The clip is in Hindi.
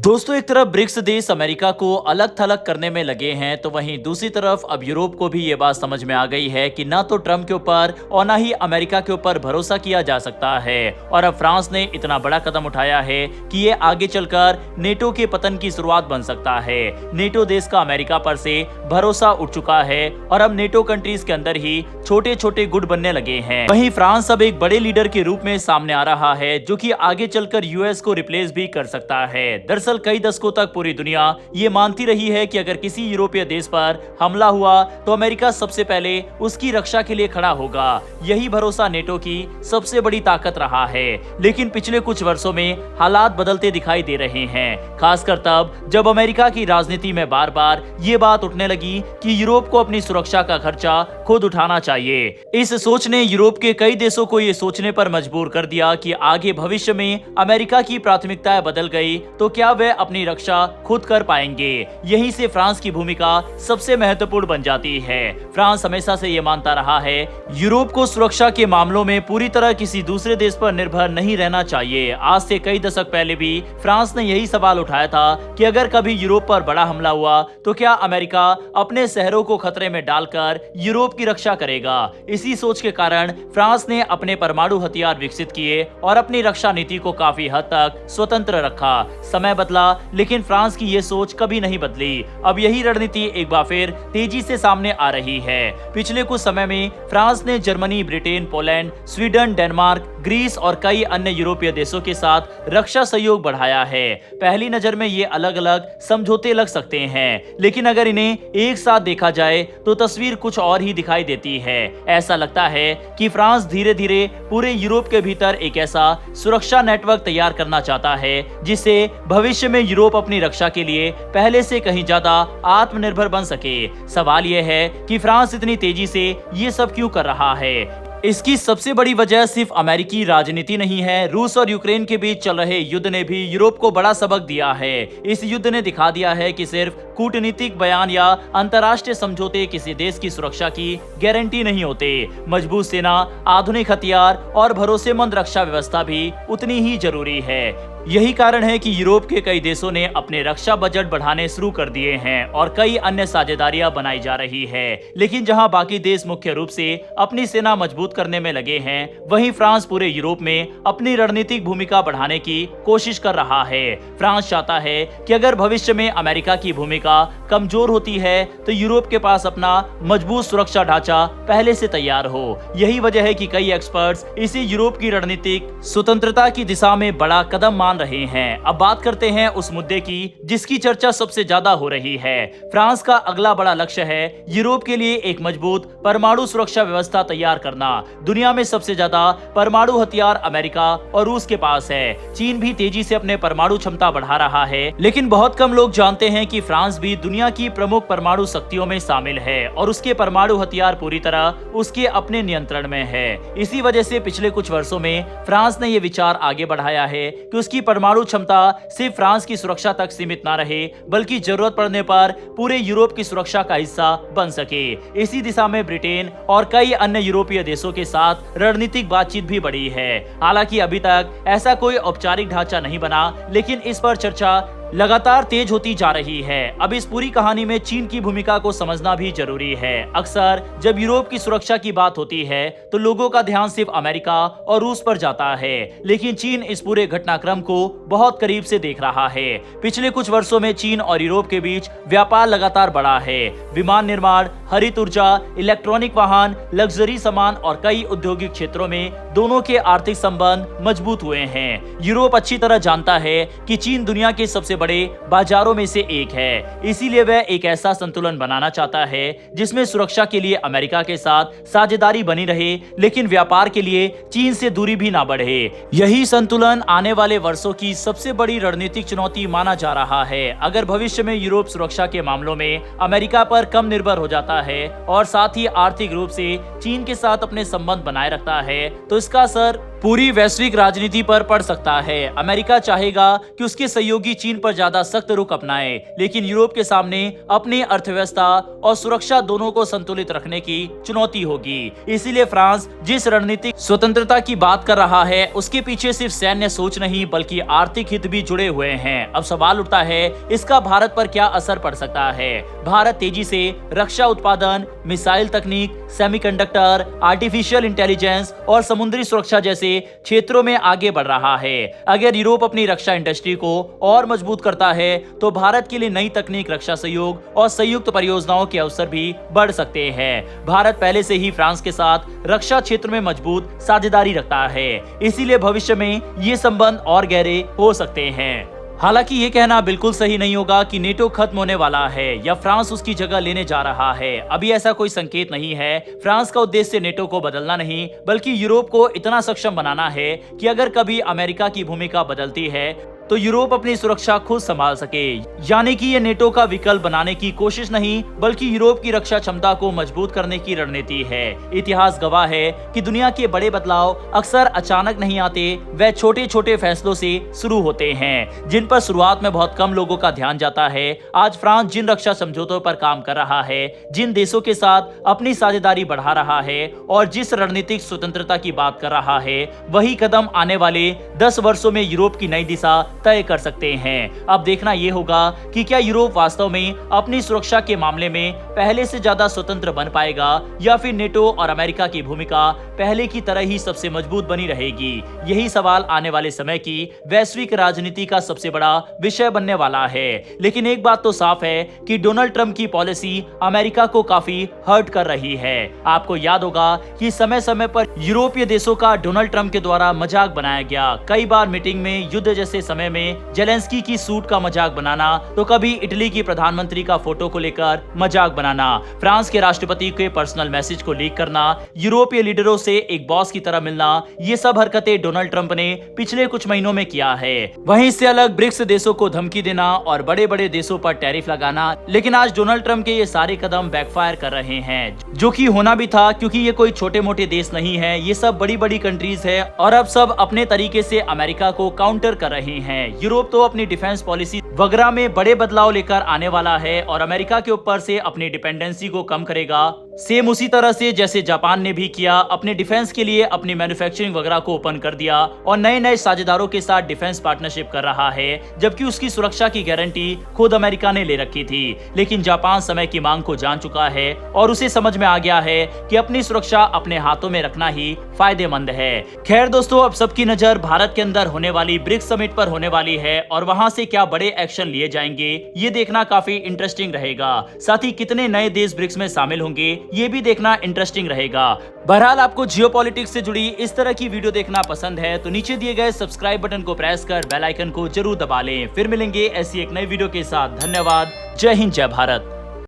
दोस्तों, एक तरफ ब्रिक्स देश अमेरिका को अलग थलग करने में लगे हैं, तो वहीं दूसरी तरफ अब यूरोप को भी ये बात समझ में आ गई है कि ना तो ट्रंप के ऊपर और ना ही अमेरिका के ऊपर भरोसा किया जा सकता है। और अब फ्रांस ने इतना बड़ा कदम उठाया है कि ये आगे चलकर नेटो के पतन की शुरुआत बन सकता है। नेटो देश का अमेरिका पर से भरोसा उठ चुका है और अब नेटो कंट्रीज के अंदर ही छोटे छोटे गुट बनने लगे हैं। वहीं फ्रांस अब एक बड़े लीडर के रूप में सामने आ रहा है, जो कि आगे चलकर यूएस को रिप्लेस भी कर सकता है। दरअसल कई दशकों तक पूरी दुनिया ये मानती रही है कि अगर किसी यूरोपीय देश पर हमला हुआ तो अमेरिका सबसे पहले उसकी रक्षा के लिए खड़ा होगा। यही भरोसा नेटो की सबसे बड़ी ताकत रहा है। लेकिन पिछले कुछ वर्षों में हालात बदलते दिखाई दे रहे हैं, खासकर तब जब अमेरिका की राजनीति में बार बार ये बात उठने लगी कि यूरोप को अपनी सुरक्षा का खर्चा खुद उठाना चाहिए। इस सोच ने यूरोप के कई देशों को ये सोचने पर मजबूर कर दिया कि आगे भविष्य में अमेरिका की प्राथमिकताएं बदल गई तो क्या वे अपनी रक्षा खुद कर पाएंगे। यहीं से फ्रांस की भूमिका सबसे महत्वपूर्ण बन जाती है। फ्रांस हमेशा से ये मानता रहा है यूरोप को सुरक्षा के मामलों में पूरी तरह किसी दूसरे देश पर निर्भर नहीं रहना चाहिए। आज से कई दशक पहले भी फ्रांस ने यही सवाल उठाया था कि अगर कभी यूरोप पर बड़ा हमला हुआ तो क्या अमेरिका अपने शहरों को खतरे में डालकर यूरोप की रक्षा करेगा। इसी सोच के कारण फ्रांस ने अपने परमाणु हथियार विकसित किए और अपनी रक्षा नीति को काफी हद तक स्वतंत्र रखा। समय बदला लेकिन फ्रांस की ये सोच कभी नहीं बदली। अब यही रणनीति एक बार फिर तेजी से सामने आ रही है। पिछले कुछ समय में फ्रांस ने Germany, Britain, Poland, Sweden, Denmark, Greece और कई अन्य यूरोपीय देशों के साथ रक्षा सहयोग बढ़ाया है। पहली नजर में ये अलग अलग समझौते लग सकते हैं, लेकिन अगर इन्हें एक साथ देखा जाए तो तस्वीर कुछ और ही दिखाई देती है। ऐसा लगता है कि फ्रांस धीरे धीरे पूरे यूरोप के भीतर एक ऐसा सुरक्षा नेटवर्क तैयार करना चाहता है जिससे भविष्य में यूरोप अपनी रक्षा के लिए पहले से कहीं ज्यादा आत्मनिर्भर बन सके। सवाल यह है कि फ्रांस इतनी तेजी से ये सब क्यों कर रहा है। इसकी सबसे बड़ी वजह सिर्फ अमेरिकी राजनीति नहीं है। रूस और यूक्रेन के बीच चल रहे युद्ध ने भी यूरोप को बड़ा सबक दिया है। इस युद्ध ने दिखा दिया है कि सिर्फ कूटनीतिक बयान या अंतर्राष्ट्रीय समझौते किसी देश की सुरक्षा की गारंटी नहीं होते। मजबूत सेना, आधुनिक हथियार और भरोसेमंद रक्षा व्यवस्था भी उतनी ही जरूरी है। यही कारण है कि यूरोप के कई देशों ने अपने रक्षा बजट बढ़ाने शुरू कर दिए हैं और कई अन्य साझेदारियां बनाई जा रही है। लेकिन जहां बाकी देश मुख्य रूप से अपनी सेना मजबूत करने में लगे हैं, वहीं फ्रांस पूरे यूरोप में अपनी रणनीतिक भूमिका बढ़ाने की कोशिश कर रहा है। फ्रांस चाहता है कि अगर भविष्य में अमेरिका की भूमिका कमजोर होती है तो यूरोप के पास अपना मजबूत सुरक्षा ढांचा पहले से तैयार हो। यही वजह है कि कई एक्सपर्ट्स इसे यूरोप की रणनीतिक स्वतंत्रता की दिशा में बड़ा कदम मान रहे हैं। अब बात करते हैं उस मुद्दे की जिसकी चर्चा सबसे ज्यादा हो रही है। फ्रांस का अगला बड़ा लक्ष्य है यूरोप के लिए एक मजबूत परमाणु सुरक्षा व्यवस्था तैयार करना। दुनिया में सबसे ज्यादा परमाणु हथियार अमेरिका और रूस के पास है। चीन भी तेजी से अपने परमाणु क्षमता बढ़ा रहा है, लेकिन बहुत कम लोग जानते हैं कि फ्रांस भी दुनिया की प्रमुख परमाणु शक्तियों में शामिल है और उसके परमाणु हथियार पूरी तरह उसके अपने नियंत्रण में है। इसी वजह से पिछले कुछ वर्षों में फ्रांस ने यह विचार आगे बढ़ाया है कि उसकी परमाणु क्षमता सिर्फ फ्रांस की सुरक्षा तक सीमित न रहे, बल्कि जरूरत पड़ने पर पूरे यूरोप की सुरक्षा का हिस्सा बन सके। इसी दिशा में ब्रिटेन और कई अन्य यूरोपीय देशों के साथ रणनीतिक बातचीत भी बढ़ी है। हालांकि अभी तक ऐसा कोई औपचारिक ढांचा नहीं बना, लेकिन इस पर चर्चा लगातार तेज होती जा रही है। अब इस पूरी कहानी में चीन की भूमिका को समझना भी जरूरी है। अक्सर जब यूरोप की सुरक्षा की बात होती है तो लोगों का ध्यान सिर्फ अमेरिका और रूस पर जाता है, लेकिन चीन इस पूरे घटनाक्रम को बहुत करीब से देख रहा है। पिछले कुछ वर्षों में चीन और यूरोप के बीच व्यापार लगातार बढ़ा है। विमान निर्माण, हरित ऊर्जा, इलेक्ट्रॉनिक वाहन, लग्जरी सामान और कई औद्योगिक क्षेत्रों में दोनों के आर्थिक संबंध मजबूत हुए हैं। यूरोप अच्छी तरह जानता है कि चीन दुनिया के सबसे बड़े बाजारों में से एक है, इसीलिए वह एक ऐसा संतुलन बनाना चाहता है जिसमें सुरक्षा के लिए अमेरिका के साथ साझेदारी बनी रहे, लेकिन व्यापार के लिए चीन से दूरी भी ना बढ़े। यही संतुलन आने वाले वर्षों की सबसे बड़ी रणनीतिक चुनौती माना जा रहा है। अगर भविष्य में यूरोप सुरक्षा के मामलों में अमेरिका पर कम निर्भर हो जाता है और साथ ही आर्थिक रूप से चीन के साथ अपने संबंध बनाए रखता है, तो इसका असर पूरी वैश्विक राजनीति पर पड़ सकता है। अमेरिका चाहेगा कि उसके सहयोगी चीन पर ज्यादा सख्त रुख अपनाए, लेकिन यूरोप के सामने अपनी अर्थव्यवस्था और सुरक्षा दोनों को संतुलित रखने की चुनौती होगी। इसीलिए फ्रांस जिस रणनीतिक स्वतंत्रता की बात कर रहा है, उसके पीछे सिर्फ सैन्य सोच नहीं बल्कि आर्थिक हित भी जुड़े हुए हैं। अब सवाल उठता है, इसका भारत पर क्या असर पड़ सकता है? भारत तेजी से रक्षा उत्पादन, मिसाइल तकनीक, सेमीकंडक्टर, आर्टिफिशियल इंटेलिजेंस और समुद्री सुरक्षा जैसे क्षेत्रों में आगे बढ़ रहा है। अगर यूरोप अपनी रक्षा इंडस्ट्री को और मजबूत करता है तो भारत के लिए नई तकनीक, रक्षा सहयोग और संयुक्त परियोजनाओं के अवसर भी बढ़ सकते हैं। भारत पहले से ही फ्रांस के साथ रक्षा क्षेत्र में मजबूत साझेदारी रखता है, इसीलिए भविष्य में ये संबंध और गहरे हो सकते हैं। हालांकि ये कहना बिल्कुल सही नहीं होगा कि नेटो खत्म होने वाला है या फ्रांस उसकी जगह लेने जा रहा है। अभी ऐसा कोई संकेत नहीं है। फ्रांस का उद्देश्य नेटो को बदलना नहीं बल्कि यूरोप को इतना सक्षम बनाना है कि अगर कभी अमेरिका की भूमिका बदलती है तो यूरोप अपनी सुरक्षा खुद संभाल सके। यानी कि ये नेटो का विकल्प बनाने की कोशिश नहीं बल्कि यूरोप की रक्षा क्षमता को मजबूत करने की रणनीति है। इतिहास गवाह है कि दुनिया के बड़े बदलाव अक्सर अचानक नहीं आते, वे छोटे छोटे फैसलों से शुरू होते हैं जिन पर शुरुआत में बहुत कम लोगों का ध्यान जाता है। आज फ्रांस जिन रक्षा समझौतों पर काम कर रहा है, जिन देशों के साथ अपनी साझेदारी बढ़ा रहा है और जिस रणनीतिक स्वतंत्रता की बात कर रहा है, वही कदम आने वाले 10 वर्षों में यूरोप की नई दिशा तय कर सकते हैं। अब देखना यह होगा कि क्या यूरोप वास्तव में अपनी सुरक्षा के मामले में पहले से ज्यादा स्वतंत्र बन पाएगा या फिर नेटो और अमेरिका की भूमिका पहले की तरह ही सबसे मजबूत बनी रहेगी। यही सवाल आने वाले समय की वैश्विक राजनीति का सबसे बड़ा विषय बनने वाला है। लेकिन एक बात तो साफ है कि डोनाल्ड ट्रंप की पॉलिसी अमेरिका को काफी हर्ट कर रही है। आपको याद होगा कि समय समय पर यूरोपीय देशों का डोनाल्ड ट्रंप के द्वारा मजाक बनाया गया। कई बार मीटिंग में युद्ध जैसे समय में जेलेंस्की की सूट का मजाक बनाना, तो कभी इटली की प्रधानमंत्री का फोटो को लेकर मजाक बनाना, फ्रांस के राष्ट्रपति के पर्सनल मैसेज को लीक करना, यूरोपीय लीडरों से एक बॉस की तरह मिलना, ये सब हरकतें डोनाल्ड ट्रंप ने पिछले कुछ महीनों में किया है। वहीं इससे अलग ब्रिक्स देशों को धमकी देना और बड़े बड़े देशों पर टैरिफ लगाना। लेकिन आज डोनाल्ड ट्रंप के ये सारे कदम बैकफायर कर रहे हैं, जो कि होना भी था क्योंकि ये कोई छोटे मोटे देश नहीं है, ये सब बड़ी बड़ी कंट्रीज है और अब सब अपने तरीके से अमेरिका को काउंटर कर रहे हैं। यूरोप तो अपनी डिफेंस पॉलिसी वगैरह में बड़े बदलाव लेकर आने वाला है और अमेरिका के ऊपर से अपनी डिपेंडेंसी को कम करेगा। सेम उसी तरह से जैसे जापान ने भी किया, अपने डिफेंस के लिए अपनी मैन्युफैक्चरिंग वगैरह को ओपन कर दिया और नए नए साझेदारों के साथ डिफेंस पार्टनरशिप कर रहा है, जबकि उसकी सुरक्षा की गारंटी खुद अमेरिका ने ले रखी थी। लेकिन जापान समय की मांग को जान चुका है और उसे समझ में आ गया है कि अपनी सुरक्षा अपने हाथों में रखना ही फायदेमंद है। खैर दोस्तों, अब सबकी नजर भारत के अंदर होने वाली ब्रिक्स समिट पर होने वाली है और वहां से क्या बड़े एक्शन लिए जाएंगे, ये देखना काफी इंटरेस्टिंग रहेगा। साथ ही कितने नए देश ब्रिक्स में शामिल होंगे, ये भी देखना इंटरेस्टिंग रहेगा। बहरहाल, आपको जियोपॉलिटिक्स से जुड़ी इस तरह की वीडियो देखना पसंद है तो नीचे दिए गए सब्सक्राइब बटन को प्रेस कर बेल आइकन को जरूर दबा लें। फिर मिलेंगे ऐसी एक नई वीडियो के साथ। धन्यवाद। जय हिंद, जय भारत।